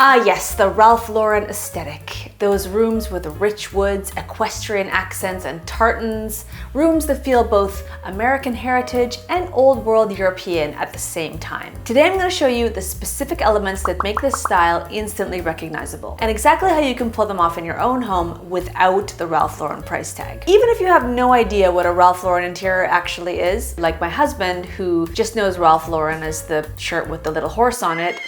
Ah yes, the Ralph Lauren aesthetic. Those rooms with rich woods, equestrian accents, and tartans. Rooms that feel both American heritage and old world European at the same time. Today I'm going to show you the specific elements that make this style instantly recognizable, and exactly how you can pull them off in your own home without the Ralph Lauren price tag. Even if you have no idea what a Ralph Lauren interior actually is, like my husband who just knows Ralph Lauren as the shirt with the little horse on it,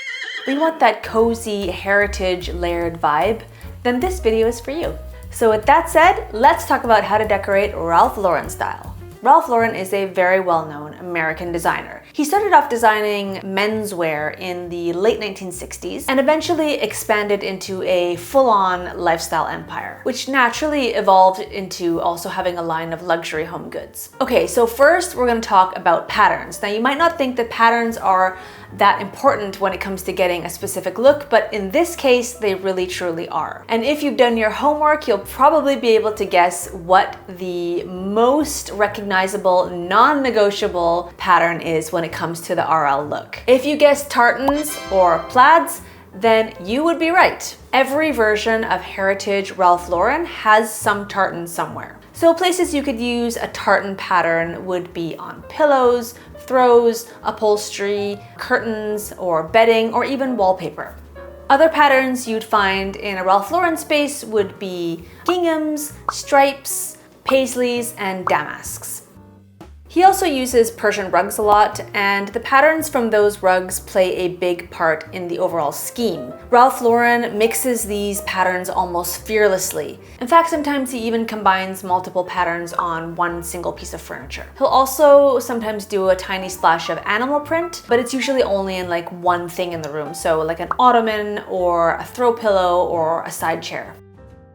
we want that cozy, heritage, layered vibe, then this video is for you. So with that said, let's talk about how to decorate Ralph Lauren style. Ralph Lauren is a very well-known American designer. He started off designing menswear in the late 1960s and eventually expanded into a full-on lifestyle empire, which naturally evolved into also having a line of luxury home goods. Okay, so first we're going to talk about patterns. Now you might not think that patterns are that important when it comes to getting a specific look, but in this case, they really truly are. And if you've done your homework, you'll probably be able to guess what the most recognizable, non-negotiable pattern is when it comes to the RL look. If you guessed tartans or plaids, then you would be right. Every version of heritage Ralph Lauren has some tartan somewhere. So places you could use a tartan pattern would be on pillows, throws, upholstery, curtains, or bedding, or even wallpaper. Other patterns you'd find in a Ralph Lauren space would be ginghams, stripes, paisleys, and damasks. He also uses Persian rugs a lot, and the patterns from those rugs play a big part in the overall scheme. Ralph Lauren mixes these patterns almost fearlessly. In fact, sometimes he even combines multiple patterns on one single piece of furniture. He'll also sometimes do a tiny splash of animal print, but it's usually only in like one thing in the room, so like an ottoman or a throw pillow or a side chair.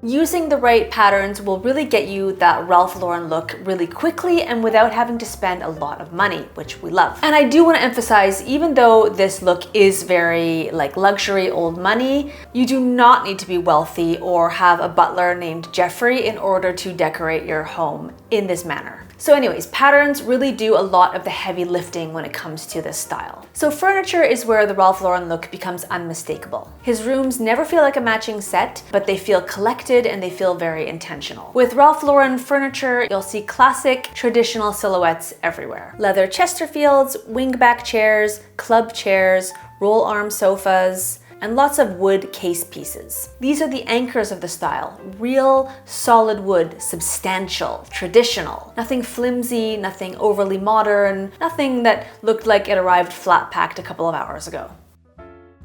Using the right patterns will really get you that Ralph Lauren look really quickly and without having to spend a lot of money, which we love. And I do want to emphasize, even though this look is very like luxury old money, you do not need to be wealthy or have a butler named Jeffrey in order to decorate your home in this manner. So anyways, patterns really do a lot of the heavy lifting when it comes to this style. So furniture is where the Ralph Lauren look becomes unmistakable. His rooms never feel like a matching set, but they feel collected and they feel very intentional. With Ralph Lauren furniture, you'll see classic, traditional silhouettes everywhere. Leather Chesterfields, wingback chairs, club chairs, roll arm sofas, and lots of wood case pieces. These are the anchors of the style. Real, solid wood, substantial, traditional. Nothing flimsy, nothing overly modern, nothing that looked like it arrived flat-packed a couple of hours ago.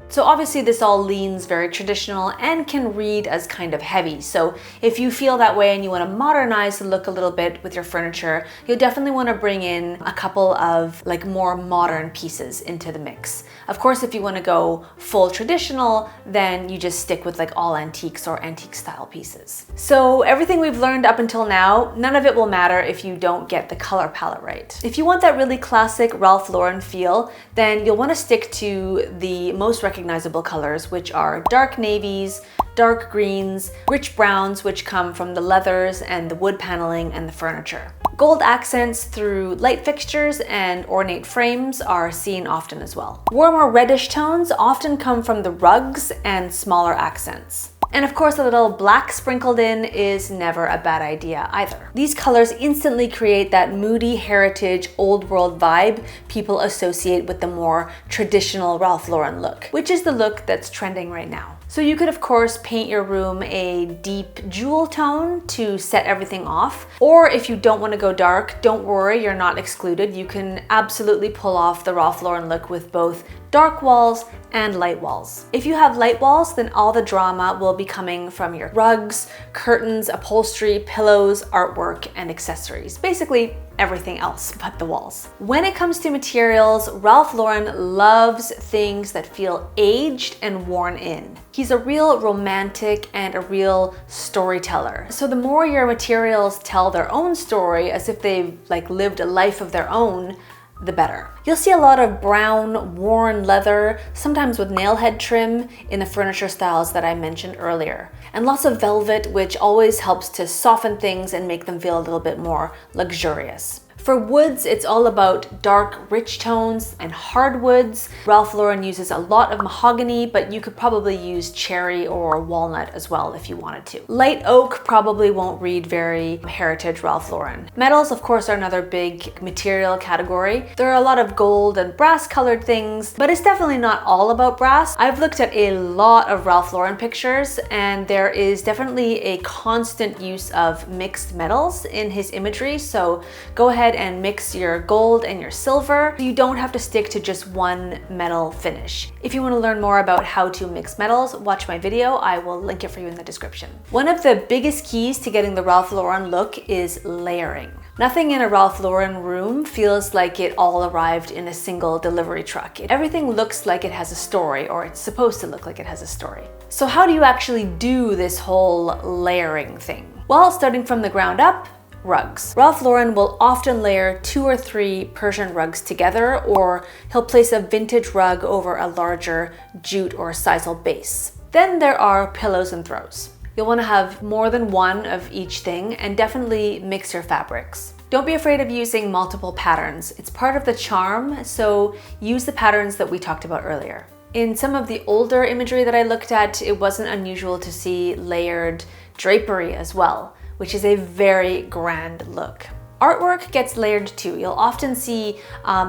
So obviously this all leans very traditional and can read as kind of heavy. So if you feel that way and you want to modernize the look a little bit with your furniture, you'll definitely want to bring in a couple of like more modern pieces into the mix. Of course, if you want to go full traditional, then you just stick with like all antiques or antique style pieces. So everything we've learned up until now, none of it will matter if you don't get the color palette right. If you want that really classic Ralph Lauren feel, then you'll want to stick to the most recognizable colors, which are dark navies, dark greens, rich browns, which come from the leathers and the wood paneling and the furniture. Gold accents through light fixtures and ornate frames are seen often as well. Warmer reddish tones often come from the rugs and smaller accents. And of course, a little black sprinkled in is never a bad idea either. These colors instantly create that moody heritage old world vibe people associate with the more traditional Ralph Lauren look, which is the look that's trending right now. So you could of course paint your room a deep jewel tone to set everything off. Or if you don't want to go dark, don't worry, you're not excluded. You can absolutely pull off the Ralph Lauren look with both dark walls and light walls. If you have light walls, then all the drama will be coming from your rugs, curtains, upholstery, pillows, artwork, and accessories. Basically, everything else but the walls. When it comes to materials, Ralph Lauren loves things that feel aged and worn in. He's a real romantic and a real storyteller. So the more your materials tell their own story as if they've like lived a life of their own, the better. You'll see a lot of brown, worn leather, sometimes with nail head trim in the furniture styles that I mentioned earlier. And lots of velvet, which always helps to soften things and make them feel a little bit more luxurious. For woods, it's all about dark, rich tones and hardwoods. Ralph Lauren uses a lot of mahogany, but you could probably use cherry or walnut as well if you wanted to. Light oak probably won't read very heritage Ralph Lauren. Metals, of course, are another big material category. There are a lot of gold and brass colored things, but it's definitely not all about brass. I've looked at a lot of Ralph Lauren pictures, and there is definitely a constant use of mixed metals in his imagery. So go ahead and mix your gold and your silver. You don't have to stick to just one metal finish. If you want to learn more about how to mix metals, watch my video. I will link it for you in the description. One of the biggest keys to getting the Ralph Lauren look is layering. Nothing in a Ralph Lauren room feels like it all arrived in a single delivery truck. Everything looks like it has a story, or it's supposed to look like it has a story. So how do you actually do this whole layering thing? Well, starting from the ground up, rugs. Ralph Lauren will often layer 2 or 3 Persian rugs together, or he'll place a vintage rug over a larger jute or sisal base. Then there are pillows and throws. You'll want to have more than one of each thing, and definitely mix your fabrics. Don't be afraid of using multiple patterns. It's part of the charm, so use the patterns that we talked about earlier. In some of the older imagery that I looked at, it wasn't unusual to see layered drapery as well, which is a very grand look. Artwork gets layered too. You'll often see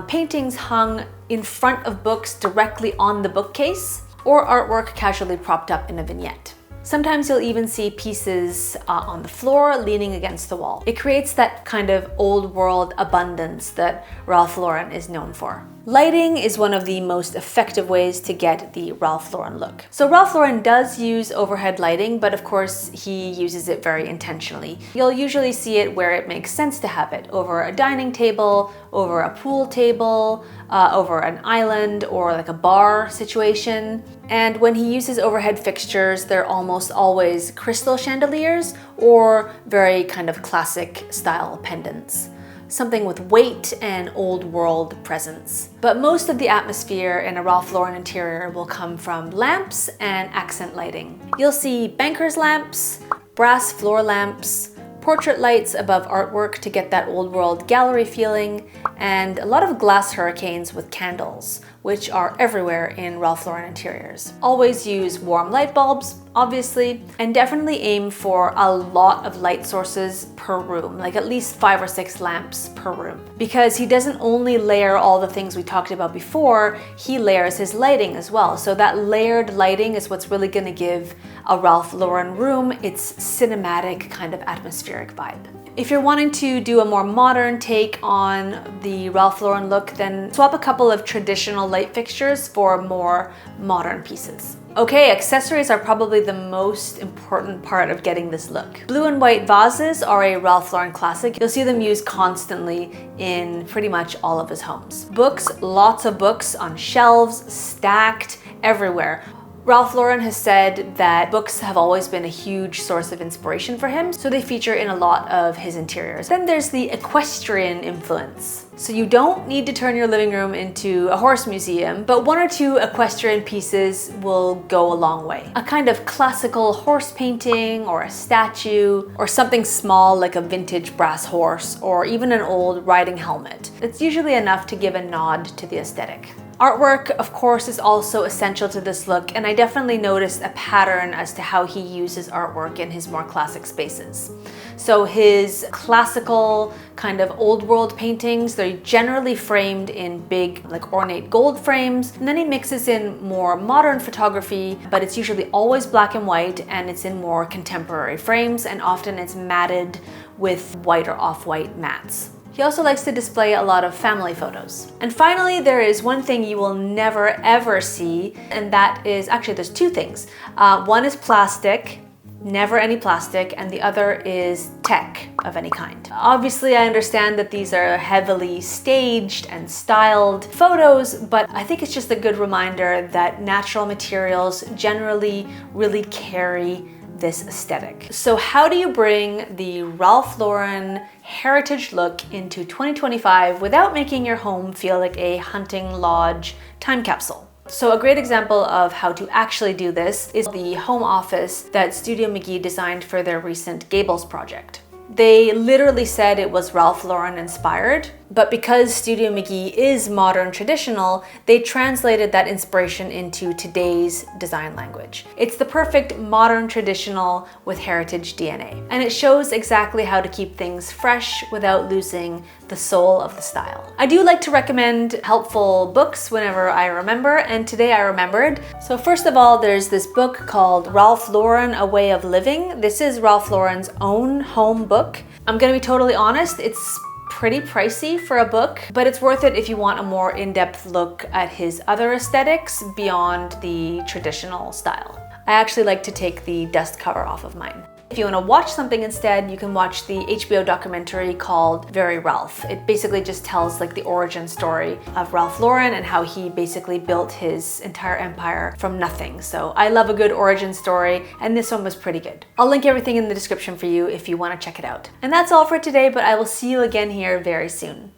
paintings hung in front of books directly on the bookcase, or artwork casually propped up in a vignette. Sometimes you'll even see pieces on the floor leaning against the wall. It creates that kind of old world abundance that Ralph Lauren is known for. Lighting is one of the most effective ways to get the Ralph Lauren look. So Ralph Lauren does use overhead lighting, but of course he uses it very intentionally. You'll usually see it where it makes sense to have it, over a dining table, over a pool table, over an island, or like a bar situation. And when he uses overhead fixtures, they're almost always crystal chandeliers or very kind of classic style pendants. Something with weight and old world presence. But most of the atmosphere in a Ralph Lauren interior will come from lamps and accent lighting. You'll see banker's lamps, brass floor lamps, portrait lights above artwork to get that old world gallery feeling, and a lot of glass hurricanes with candles, which are everywhere in Ralph Lauren interiors. Always use warm light bulbs, obviously, and definitely aim for a lot of light sources per room, like at least 5 or 6 lamps per room. Because he doesn't only layer all the things we talked about before, he layers his lighting as well. So that layered lighting is what's really gonna give a Ralph Lauren room its cinematic kind of atmospheric vibe. If you're wanting to do a more modern take on the Ralph Lauren look, then swap a couple of traditional light fixtures for more modern pieces. Okay, accessories are probably the most important part of getting this look. Blue and white vases are a Ralph Lauren classic. You'll see them used constantly in pretty much all of his homes. Books, lots of books on shelves, stacked everywhere. Ralph Lauren has said that books have always been a huge source of inspiration for him, so they feature in a lot of his interiors. Then there's the equestrian influence. So you don't need to turn your living room into a horse museum, but 1 or 2 equestrian pieces will go a long way. A kind of classical horse painting, or a statue, or something small like a vintage brass horse, or even an old riding helmet. It's usually enough to give a nod to the aesthetic. Artwork, of course, is also essential to this look, and I definitely noticed a pattern as to how he uses artwork in his more classic spaces. So his classical kind of old world paintings, they're generally framed in big, like ornate gold frames, and then he mixes in more modern photography, but it's usually always black and white, and it's in more contemporary frames, and often it's matted with white or off-white mats. He also likes to display a lot of family photos. And finally, there is one thing you will never ever see, and that is, actually there's 2 things. One is plastic, never any plastic, and the other is tech of any kind. Obviously, I understand that these are heavily staged and styled photos, but I think it's just a good reminder that natural materials generally really carry this aesthetic. So how do you bring the Ralph Lauren heritage look into 2025 without making your home feel like a hunting lodge time capsule? So a great example of how to actually do this is the home office that Studio McGee designed for their recent Gables project. They literally said it was Ralph Lauren inspired, but because Studio McGee is modern traditional, they translated that inspiration into today's design language. It's the perfect modern traditional with heritage DNA, and it shows exactly how to keep things fresh without losing the soul of the style. I do like to recommend helpful books whenever I remember, and today I remembered. So first of all, there's this book called Ralph Lauren, A Way of Living. This is Ralph Lauren's own home book. I'm gonna be totally honest, it's pretty pricey for a book, but it's worth it if you want a more in-depth look at his other aesthetics beyond the traditional style. I actually like to take the dust cover off of mine. If you want to watch something instead, you can watch the HBO documentary called Very Ralph. It basically just tells like the origin story of Ralph Lauren and how he basically built his entire empire from nothing. So I love a good origin story, and this one was pretty good. I'll link everything in the description for you if you want to check it out. And that's all for today, but I will see you again here very soon.